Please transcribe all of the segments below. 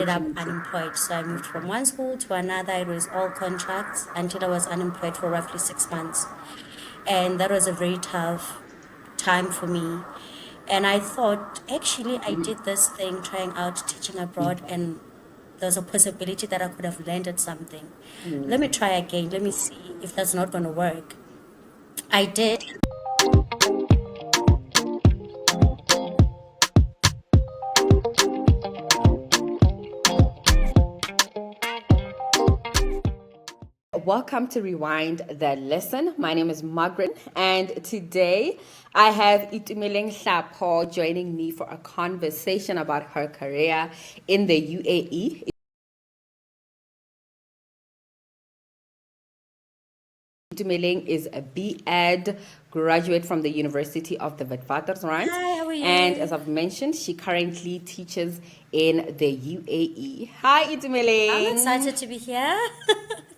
ended up unemployed. So I moved from one school to another. It was all contracts until I was unemployed for roughly 6 months. And that was a very tough time for me. And I thought, actually, I did this thing trying out teaching abroad, and there's a possibility that I could have landed something. Let me try again. Let me see if that's not going to work. I did. Welcome to Rewind the Lesson. My name is Margaret, and today I have Itumeleng Hlapo joining me for a conversation about her career in the UAE. Itumeleng is a B.Ed graduate from the University of the Witwatersrand. Hi, how are you? And as I've mentioned, she currently teaches in the UAE. Hi, Itumeleng. I'm excited to be here.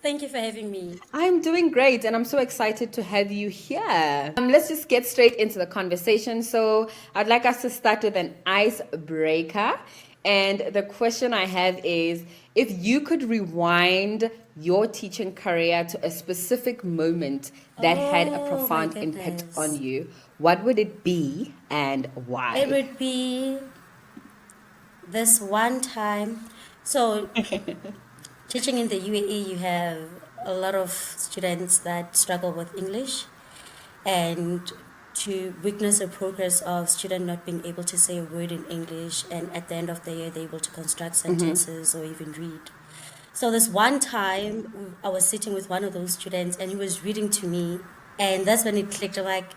Thank you for having me. I'm doing great, and I'm so excited to have you here. Let's just get straight into the conversation. So I'd like us to start with an icebreaker. And the question I have is, if you could rewind your teaching career to a specific moment that had a profound impact on you, what would it be and why? It would be this one time. So, teaching in the UAE, you have a lot of students that struggle with English, and to witness the progress of student not being able to say a word in English, and at the end of the year they're able to construct sentences or even read. So this one time I was sitting with one of those students and he was reading to me, and that's when it clicked. I'm like,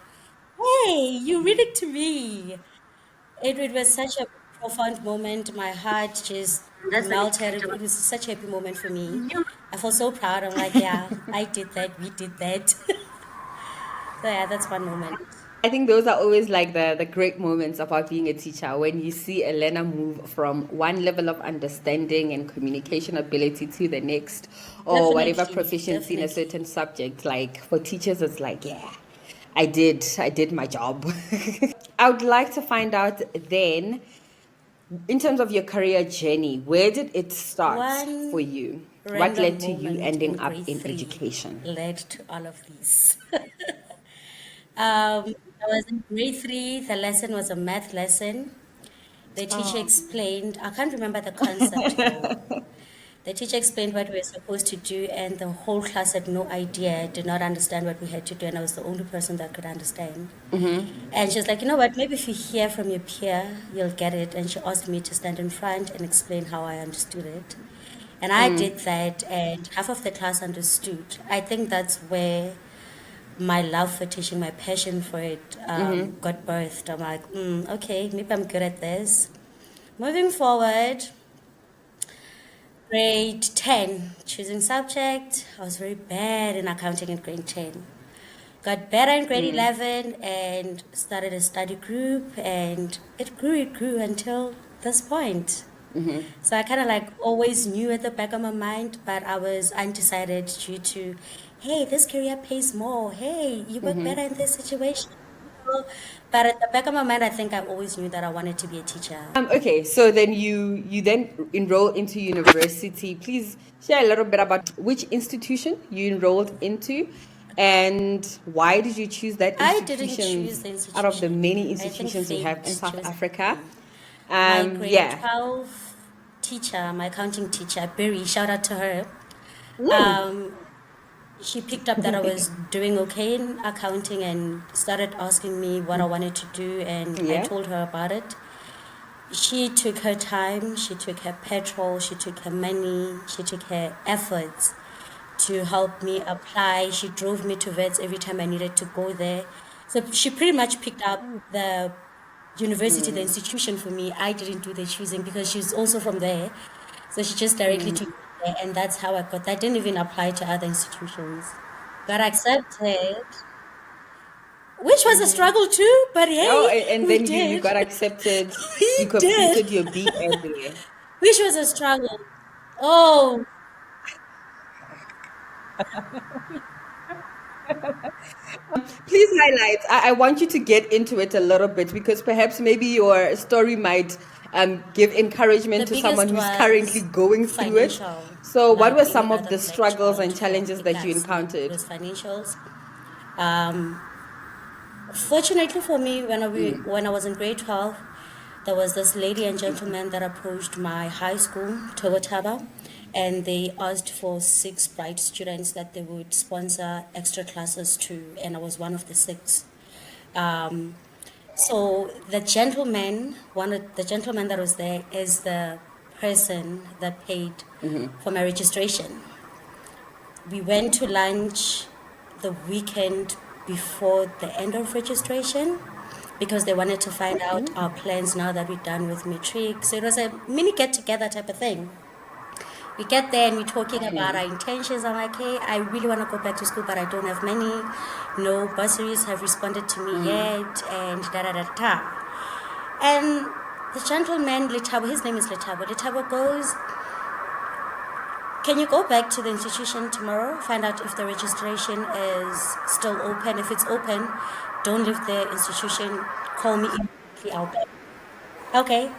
hey, you reading to me. It was such a profound moment. My heart just melted. It was such a happy moment for me. I felt so proud. I'm like, yeah, I did that. We did that. So yeah, that's one moment. I think those are always like the great moments about being a teacher, when you see a learner move from one level of understanding and communication ability to the next, or whatever proficiency in a certain subject. Like for teachers, it's like, yeah, I did my job. I would like to find out then, in terms of your career journey, where did it start One for you? What random led to you moment ending in up grade in 3 education? led to all of these. I was in grade 3. The lesson was a math lesson. The teacher explained, I can't remember the concept though. The teacher explained what we were supposed to do, and the whole class had no idea, did not understand what we had to do, and I was the only person that could understand. And she was like, you know what, maybe if you hear from your peer, you'll get it. And she asked me to stand in front and explain how I understood it. And I did that, and half of the class understood. I think that's where my love for teaching, my passion for it, got birthed. I'm like, okay, maybe I'm good at this. Moving forward, grade 10, choosing subject. I was very bad in accounting in grade 10. Got better in grade 11 and started a study group, and it grew until this point. So I kind of like always knew at the back of my mind, but I was undecided due to, hey, this career pays more. Hey, you work better in this situation. But at the back of my mind, I think I always knew that I wanted to be a teacher. Okay, so then you then enroll into university. Please share a little bit about which institution you enrolled into, and why did you choose that I didn't institution choose the out of the institution. many I think institutions we have in fate South chose Africa? me. My grade Yeah. 12 teacher, my accounting teacher, Berry, shout out to her. She picked up that I was doing okay in accounting and started asking me what I wanted to do, and I Yeah. told her about it. She took her time, she took her petrol, she took her money, she took her efforts to help me apply. She drove me to vets every time I needed to go there. So she pretty much picked up the university, the institution for me. I didn't do the choosing because she's also from there. So she just directly took me there, and that's how I got that. I didn't even apply to other institutions. Got accepted, which was a struggle too, but Oh, hey, and we then you did. got accepted. You We did. completed your B.Ed there. Which was a struggle. Oh, Please highlight. I want you to get into it a little bit, because perhaps maybe your story might give encouragement The to someone biggest who's currently was going through it. financial, So, what like were any some of other the black struggles and child from challenges that you Ikasi. It encountered? was financials. Um, Fortunately for me, when I was in grade 12, there was this lady and gentleman that approached my high school, Togotaba, and they asked for 6 bright students that they would sponsor extra classes to, and I was one of the 6. Um, so the gentleman that was there is the person that paid for my registration. We went to lunch the weekend before the end of registration because they wanted to find out our plans now that we're done with matric. So it was a mini get together type of thing. We get there and we're talking about our intentions. I'm like, hey, I really want to go back to school, but I don't have money. No bursaries have responded to me yet, and da da da da. And the gentleman, Letabo, his name is Letabo. Letabo goes, can you go back to the institution tomorrow, find out if the registration is still open? If it's open, don't leave the institution. Call me immediately. I'll be. Okay.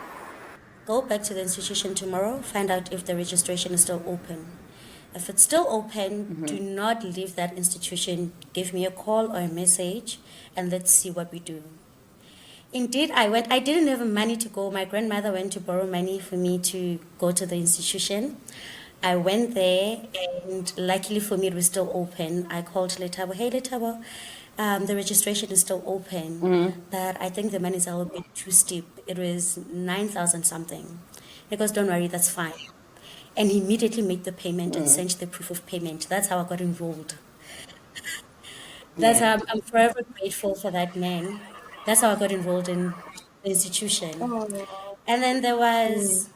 Go back to the institution tomorrow, find out if the registration is still open. If it's still open, do not leave that institution. Give me a call or a message and let's see what we do. Indeed, I went. I didn't have money to go. My grandmother went to borrow money for me to go to the institution. I went there, and luckily for me, it was still open. I called Letabo. Hey, Letabo, the registration is still open, but I think the money is a little bit too steep. It was 9,000 something. He goes, don't worry, that's fine. And he immediately made the payment and sent the proof of payment. That's how I got enrolled. That's Yeah. how I'm forever grateful for that man. That's how I got enrolled in the institution. Oh. And then there Mm. was,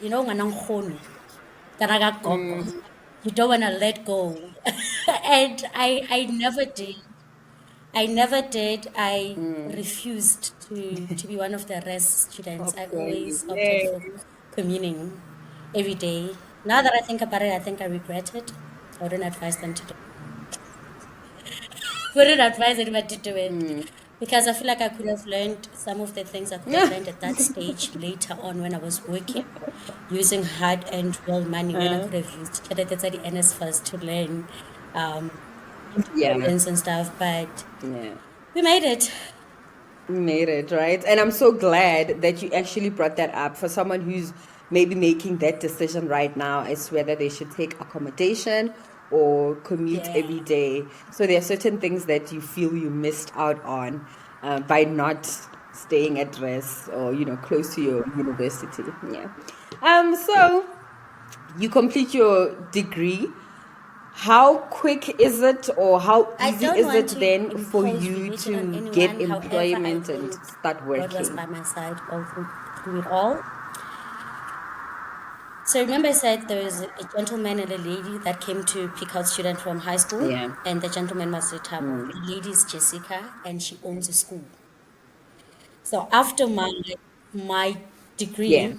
Nganangkhonu, Gogo. You don't want to let go. And I never did. I never did. I refused to be one of the rest students. Of I course. always opted Yeah. for communing every day. Now that I think about it, I think I regret it. I wouldn't advise them to do wouldn't advise anyone to do it because I feel like I could have learned some of the things I could have learned at that stage later on when I was working, using hard and real money when I Uh, could have used credit at the NS first to learn um, yeah. insurance and stuff. But Yeah. we made it. You made it, right? And I'm so glad that you actually brought that up for someone who's maybe making that decision right now as to whether they should take accommodation or commute Yeah. every day. So there are certain things that you feel you missed out on by not staying at rest or close to your university. Yeah. So you complete your degree. How quick is it, or how I easy don't is want it to then for impose you religion on to get anyone. However, I employment and think start God was working? by my side all through it all. So remember I said there was a gentleman and a lady that came to pick out students from high school, Yeah. and the gentleman was Letabo. The lady is Jessica, and she owns a school. So after my Yeah. degree,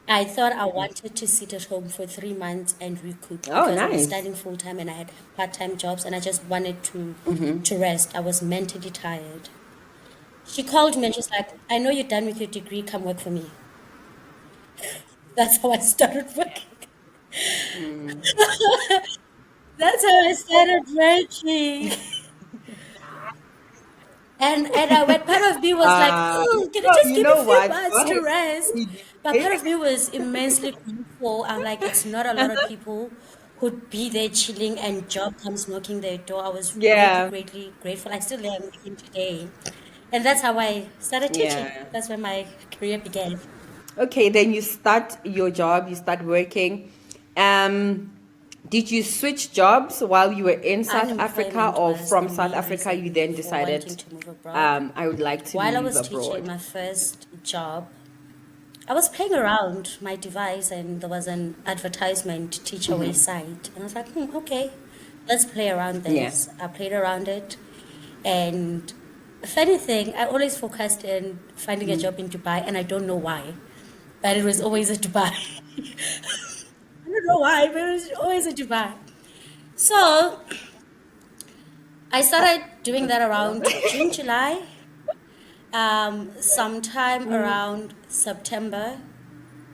I thought I wanted to sit at home for 3 months and recoup Oh, because I was nice. studying full time and I had part-time jobs and I just wanted to rest. I was mentally tired. She called me and she's like, I know you're done with your degree, come work for me. That's how I started working. Mm. That's how I started working. And I went, part of me was like, oh, can you just You give me know a few what? months God to has rest? made But you. part of me was immensely grateful. I'm like, it's not a lot of people who'd be there chilling and job comes knocking their door. I was greatly, Yeah. greatly grateful. I still am even today. And that's how I started teaching. Yeah. That's when my career began. Okay, then you start your job, you start working. Um, did you switch jobs while you were in South Africa, Unemployment or was from the South main Africa you reason then for wanting decided, to move abroad. I would like to While I move was teaching abroad? my first job, I was playing around my device and there was an advertisement teach away site. And I was like, okay, let's play around Yeah. this. I played around it. And funny thing, I always focused in finding a job in Dubai and I don't know why. But it was always a Dubai. I don't know why, but it was always a Dubai. So I started doing that around June, July. Sometime around September,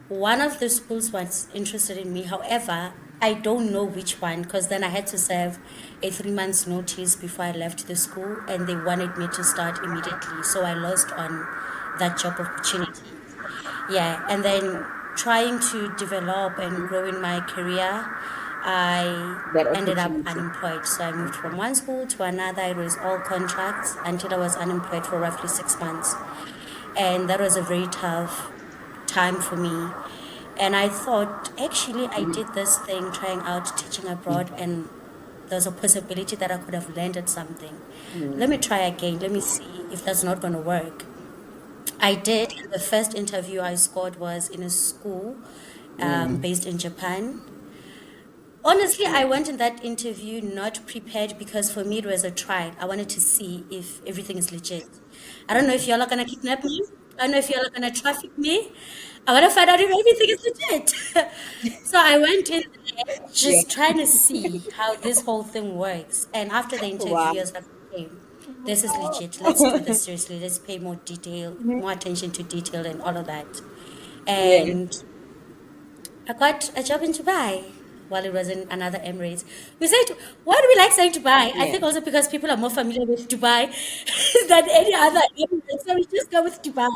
one of the schools was interested in me. However, I don't know which one because then I had to serve a 3 months notice before I left the school, and they wanted me to start immediately. So I lost on that job opportunity. Yeah, and then trying to develop and grow in my career, I That ended up opportunity. unemployed. So I moved from one school to another. It was all contracts until I was unemployed for roughly 6 months. And that was a very tough time for me. And I thought, actually, I did this thing trying out teaching abroad, and there's a possibility that I could have landed something. Let me try again. Let me see if that's not going to work. I did. The first interview I scored was in a school based in Japan. Honestly, I went in that interview not prepared because for me it was a trial. I wanted to see if everything is legit. I don't know if y'all are gonna kidnap me. I don't know if y'all are gonna traffic me. I want to find out if everything is legit. So I went in there Yeah. just trying to see how this whole thing works. And after the interview, I Wow. was like, okay, this is legit. Let's do this seriously. Let's pay more detail, more attention to detail and all of that. Yeah. And I got a job in Dubai while it was in another Emirates. We said, why do we like saying Dubai? I Yeah. think also because people are more familiar with Dubai than any other Emirates. So we just go with Dubai.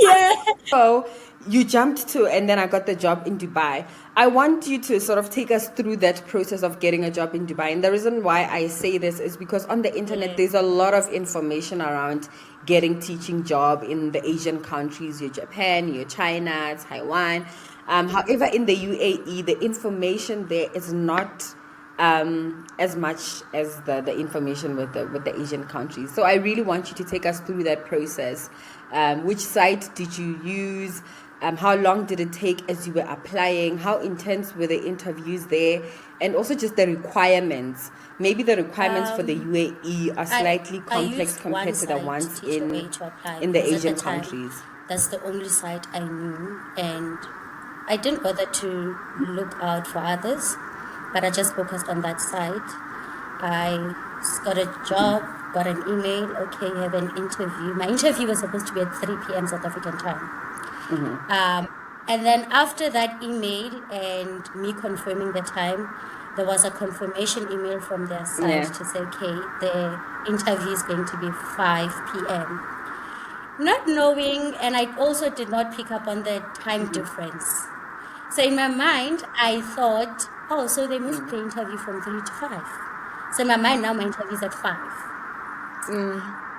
Yeah. So you jumped to, and then I got the job in Dubai. I want you to sort of take us through that process of getting a job in Dubai. And the reason why I say this is because on the internet, Yeah. there's a lot of information around getting teaching job in the Asian countries, your Japan, your China, Taiwan. However, in the UAE, the information there is not as much as the information with the Asian countries. So I really want you to take us through that process. Which site did you use? How long did it take as you were applying? How intense were the interviews there? And also just the requirements. Maybe the requirements for the UAE are I slightly I complex used one compared to the site, ones Teachaway, to apply in the because at the Asian time countries. that's the only site I knew, and I didn't bother to look out for others, but I just focused on that site. I got a job, got an email. Okay, you have an interview. My interview was supposed to be at 3 p.m. South African time. And then after that email and me confirming the time, there was a confirmation email from their side Yeah. to say, okay, the interview is going to be 5 p.m. Not knowing, and I also did not pick up on the time difference. So in my mind, I thought, oh, so they moved the interview from 3 to 5. So in my mind, now my interview is at 5.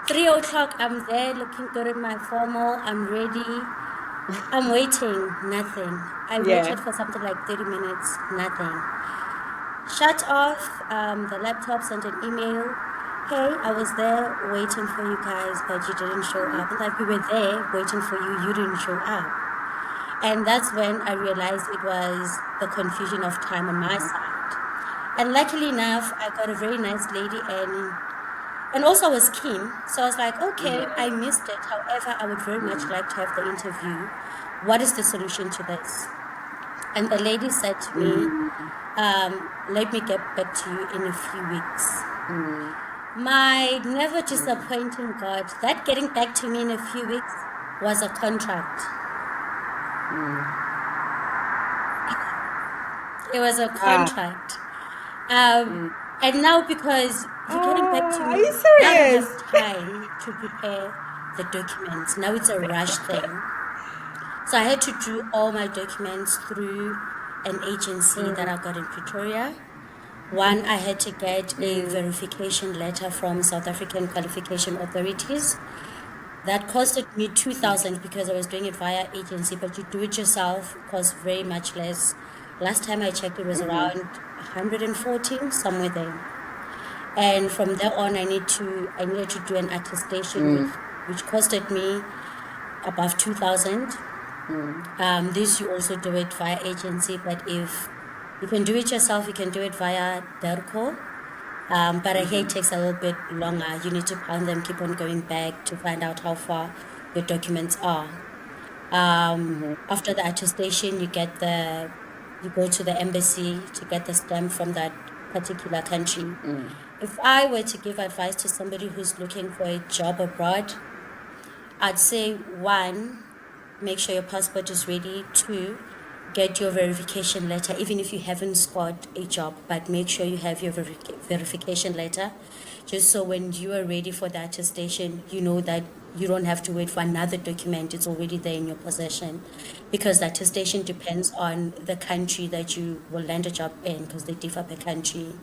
3 o'clock, I'm there looking good in my formal, I'm ready. I'm waiting, nothing. I waited for something like 30 minutes, nothing. Shut off the laptop, sent an email. Hey, I was there waiting for you guys, but you didn't show up. Like, we were there waiting for you, you didn't show up. And that's when I realized it was the confusion of time on my side. And luckily enough, I got a very nice lady, and also I was keen. So I was like, okay, I missed it. However, I would very much like to have the interview. What is the solution to this? And the lady said to me, let me get back to you in a few weeks. My never disappointing God, that getting back to me in a few weeks was a contract. It was a contract. And now, because you're getting back to Are me, you now I don't serious? have time to prepare the documents. Now it's a rush thing. So I had to do all my documents through an agency that I got in Pretoria. One, I had to get a verification letter from South African qualification authorities. That costed me 2,000 because I was doing it via agency, but you do it yourself, it costs very much less. Last time I checked, it was around 114, somewhere there. And from there on, I needed to do an attestation, which costed me above 2,000. This you also do it via agency, but if you can do it yourself, you can do it via DERCO. But I hear it takes a little bit longer. You need to pound them, keep on going back to find out how far your documents are. After the attestation, you go to the embassy to get the stamp from that particular country. If I were to give advice to somebody who's looking for a job abroad, I'd say one, make sure your passport is ready. Two, get your verification letter, even if you haven't got a job, but make sure you have your verification letter, just so when you are ready for the attestation, you know that you don't have to wait for another document, it's already there in your possession. Because the attestation depends on the country that you will land a job in, because they differ per country.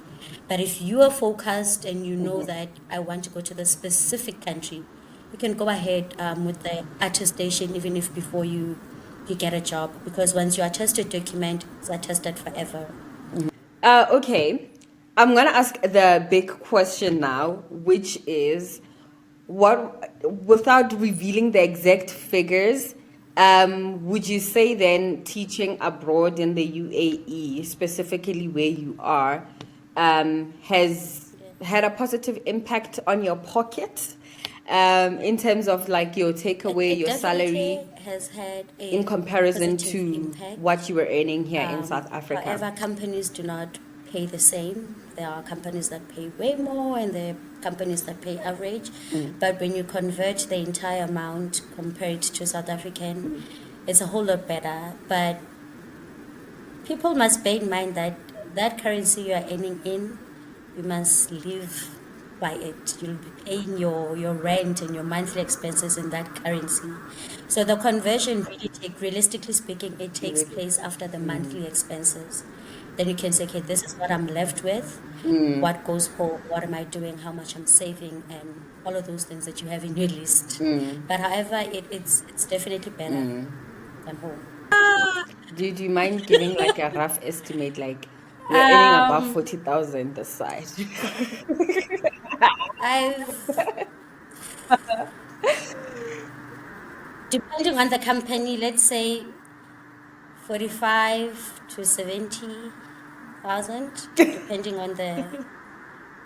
But if you are focused and you know that I want to go to the specific country, you can go ahead with the attestation, even if before you get a job, because once you attest a document, it's attested forever. Okay, I'm gonna ask the big question now, which is, what, without revealing the exact figures, would you say then teaching abroad in the UAE, specifically where you are, has had a positive impact on your pocket, in terms of like your takeaway, It your salary, definitely has had a in comparison positive to impact. what you were earning here in South Africa? However, companies do not pay the same. There are companies that pay way more, and there are companies that pay average. But when you convert the entire amount compared to South African, it's a whole lot better. But people must bear in mind that that currency you are earning in, you must live by it. You'll be paying your rent and your monthly expenses in that currency. So the conversion realistically speaking, it takes place after the monthly expenses. Then you can say, okay, this is what I'm left with. What goes home? What am I doing? How much I'm saving? And all of those things that you have in your list. But however, it's definitely better than home. Do you mind giving like a rough estimate? Like you're earning above Um, 40,000 this side. I've depending on the company, let's say 45 to 70,000, depending on the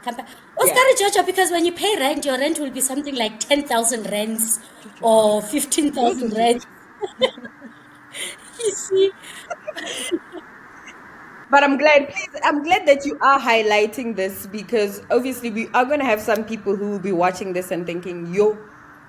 company. Yeah. Oscar Georgia, because when you pay rent, your rent will be something like 10,000 rents or 15,000 rents. You see? But I'm glad that you are highlighting this, because obviously we are going to have some people who will be watching this and thinking, yo,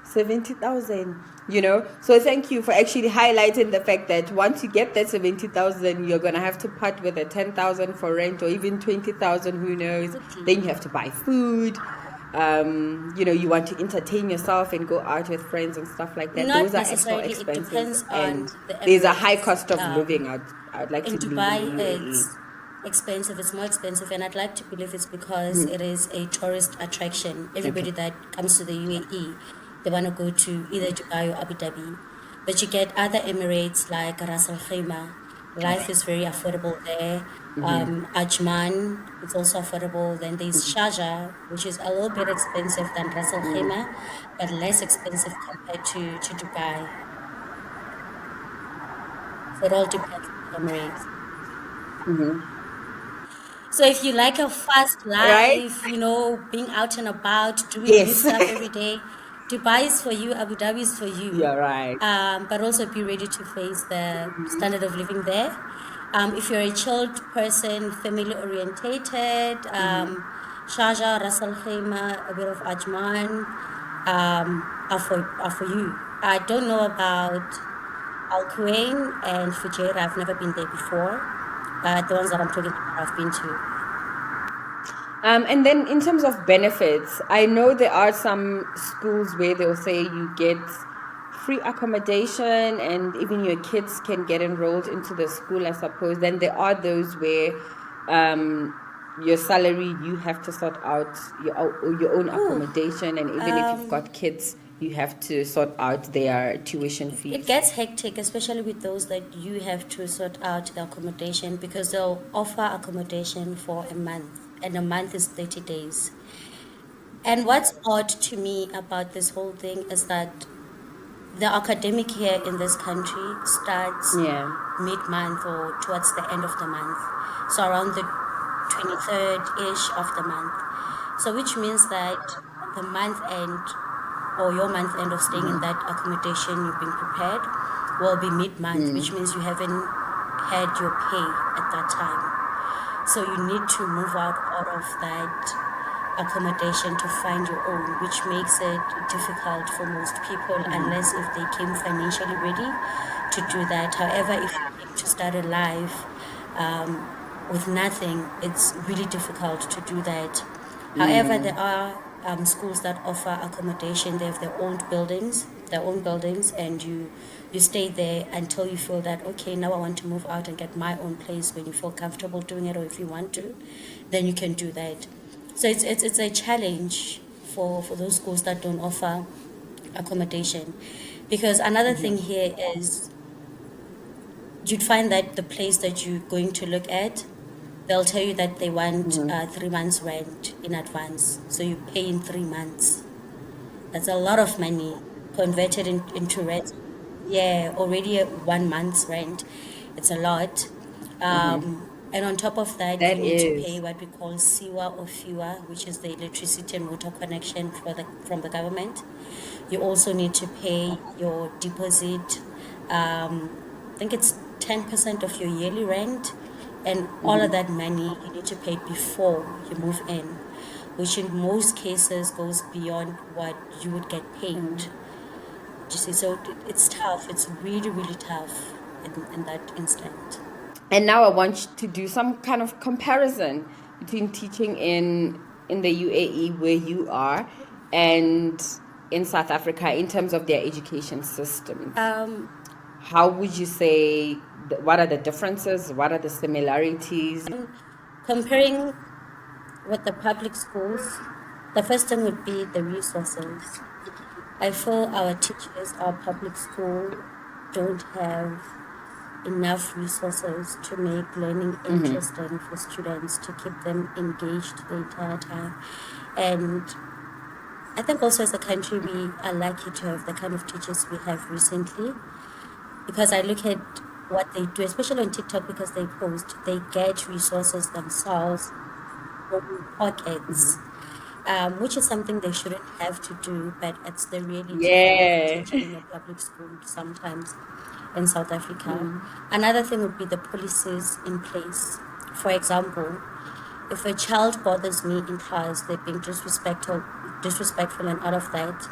70,000, you know? So thank you for actually highlighting the fact that once you get that 70,000, you're going to have to part with a 10,000 for rent, or even 20,000, who knows? Then you have to buy food. You know, you want to entertain yourself and go out with friends and stuff like that. Not Those are extra necessarily. It expenses, depends and on the there's a high Emirates. cost of living. I'd like In to believe in the Dubai, UAE. it's expensive. It's more expensive, and I'd like to believe it's because it is a tourist attraction. Everybody that comes to the UAE, they want to go to either Dubai or Abu Dhabi. But you get other Emirates like Ras Al Khaimah. Life is very affordable there. Ajman, it's also affordable. Then there's Sharjah, which is a little bit expensive than Ras Al Khaimah, but less expensive compared to Dubai. So it all depends on the Emirates. So if you like a fast Right? life, being out and about, doing new Yes. stuff every day, Dubai is for you, Abu Dhabi is for you. You're right. But also be ready to face the standard of living there. If you're a chilled person, family orientated, Sharjah, Ras Al Khaimah, a bit of Ajman, are for you. I don't know about Al Quwain and Fujairah. I've never been there before. The ones that I'm talking about, I've been to. And then in terms of benefits, I know there are some schools where they'll say you get free accommodation and even your kids can get enrolled into the school, I suppose. Then there are those where your salary, you have to sort out your own accommodation, and even if you've got kids, you have to sort out their tuition fees. It gets hectic, especially with those that you have to sort out the accommodation, because they'll offer accommodation for a month, and a month is 30 days. And what's odd to me about this whole thing is that the academic year in this country starts Yeah. mid-month or towards the end of the month. So around the 23rd-ish of the month. So which means that the month end or your month end of staying in that accommodation you've been prepared will be mid-month, which means you haven't had your pay at that time. So you need to move out of that accommodation to find your own, which makes it difficult for most people unless if they came financially ready to do that. However, if you came to start a life with nothing, it's really difficult to do that. However, there are schools that offer accommodation. They have their own buildings, and you stay there until you feel that okay, now I want to move out and get my own place. When you feel comfortable doing it, or if you want to, then you can do that. So it's a challenge for those schools that don't offer accommodation, because another thing here is you'd find that the place that you're going to look at, they'll tell you that they want 3 months rent in advance. So you pay in 3 months. That's a lot of money converted into rent. Yeah, already 1 month's rent. It's a lot. And on top of that, you That need to pay is. what we call SIWA or FIWA, which is the electricity and water connection from the government. You also need to pay your deposit. I think it's 10% of your yearly rent, and all of that money you need to pay before you move in, which in most cases goes beyond what you would get paid. You see, so it's tough. It's really, really tough in that instant. And now I want you to do some kind of comparison between teaching in the UAE where you are and in South Africa in terms of their education systems. How would you say, what are the differences? What are the similarities? Comparing with the public schools, the first thing would be the resources. I feel our teachers, our public school, don't have enough resources to make learning interesting for students, to keep them engaged the entire time. And I think also as a country, we are lucky to have the kind of teachers we have recently, because I look at what they do, especially on TikTok, because they get resources themselves from pockets, which is something they shouldn't have to do, but it's the reality of Yeah. teaching in a public school sometimes in South Africa. Another thing would be the policies in place. For example, if a child bothers me in class, they're being disrespectful, and out of that,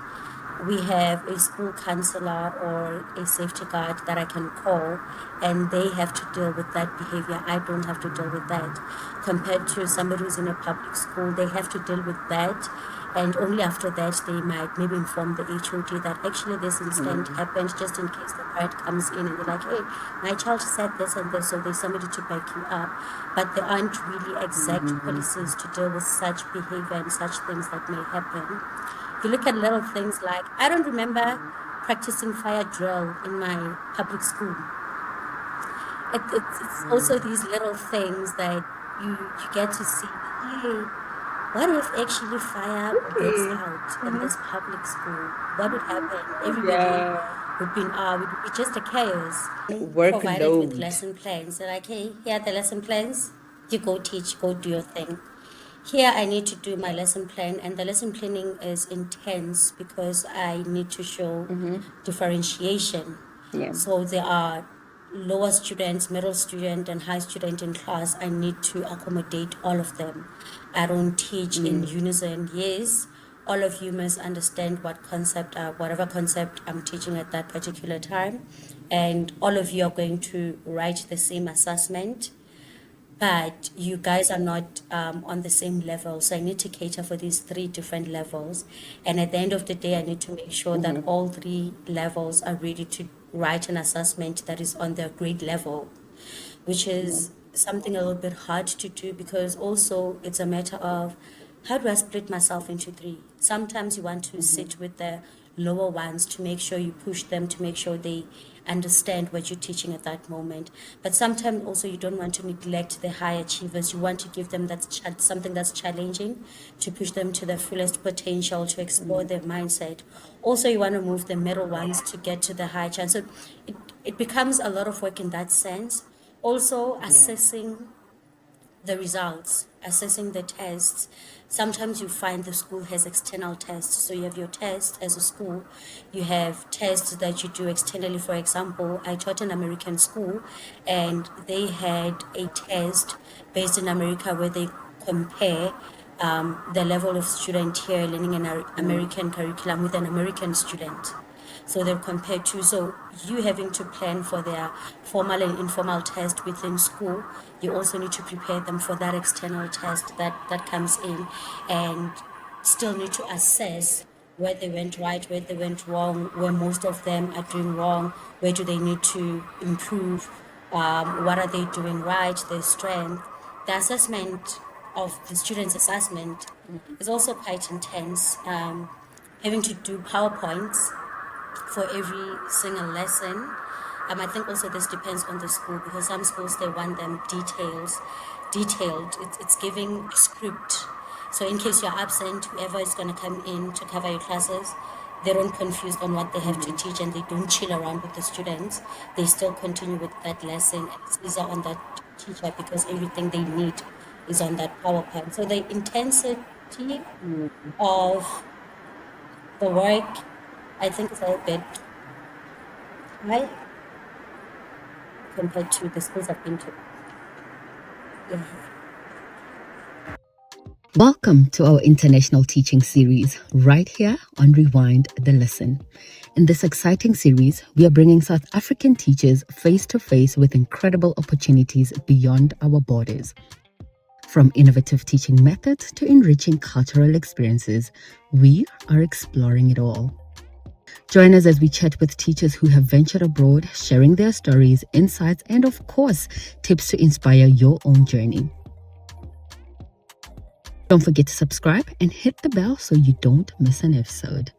we have a school counselor or a safety guard that I can call, and they have to deal with that behavior. I don't have to deal with that. Compared to somebody who's in a public school, they have to deal with that, and only after that they might maybe inform the HOD that actually this incident happened, just in case the parent comes in and they're like, hey, my child said this and this, so there's somebody to back you up. But there aren't really exact policies to deal with such behavior and such things that may happen. You look at little things like, I don't remember practicing fire drill in my public school. It's also these little things that you get to see. Hey, what if actually fire breaks out in this public school? What would happen? Everybody would be just a chaos. Provided with Workload. lesson plans. They're like, hey, here are the lesson plans. You go teach, go do your thing. Here I need to do my lesson plan, and the lesson planning is intense because I need to show differentiation. Yeah. So there are lower students, middle student, and high student in class. I need to accommodate all of them. I don't teach in unison. Yes, all of you must understand whatever concept I'm teaching at that particular time, and all of you are going to write the same assessment, but you guys are not on the same level. So I need to cater for these 3 different levels. And at the end of the day, I need to make sure that all 3 levels are ready to write an assessment that is on their grade level, which is something a little bit hard to do, because also it's a matter of how do I split myself into 3? Sometimes you want to sit with the lower ones to make sure you push them, to make sure they understand what you're teaching at that moment. But sometimes also you don't want to neglect the high achievers. You want to give them something that's challenging, to push them to their fullest potential, to explore their mindset. Also, you want to move the middle ones to get to the high chance. So it becomes a lot of work in that sense. Also, assessing the results, assessing the tests. Sometimes you find the school has external tests. So you have your test as a school, you have tests that you do externally. For example, I taught an American school, and they had a test based in America where they compare the level of student here learning an American curriculum with an American student. So they're compared to, so you having to plan for their formal and informal test within school, you also need to prepare them for that external test that comes in, and still need to assess where they went right, where they went wrong, where most of them are doing wrong, where do they need to improve, what are they doing right, their strength. The assessment of the student's assessment is also quite intense. Having to do PowerPoints for every single lesson. I think also this depends on the school, because some schools, they want them detailed. It's giving a script. So in case you're absent, whoever is going to come in to cover your classes, they don't confused on what they have to teach, and they don't chill around with the students. They still continue with that lesson. It's easier on that teacher because everything they need is on that PowerPoint. So the intensity of the work, I think, is a little bit high compared to the schools I've been to. Yeah. Welcome to our international teaching series, right here on Rewind the Lesson. In this exciting series, we are bringing South African teachers face to face with incredible opportunities beyond our borders. From innovative teaching methods to enriching cultural experiences, we are exploring it all. Join us as we chat with teachers who have ventured abroad, sharing their stories, insights, and of course, tips to inspire your own journey. Don't forget to subscribe and hit the bell so you don't miss an episode.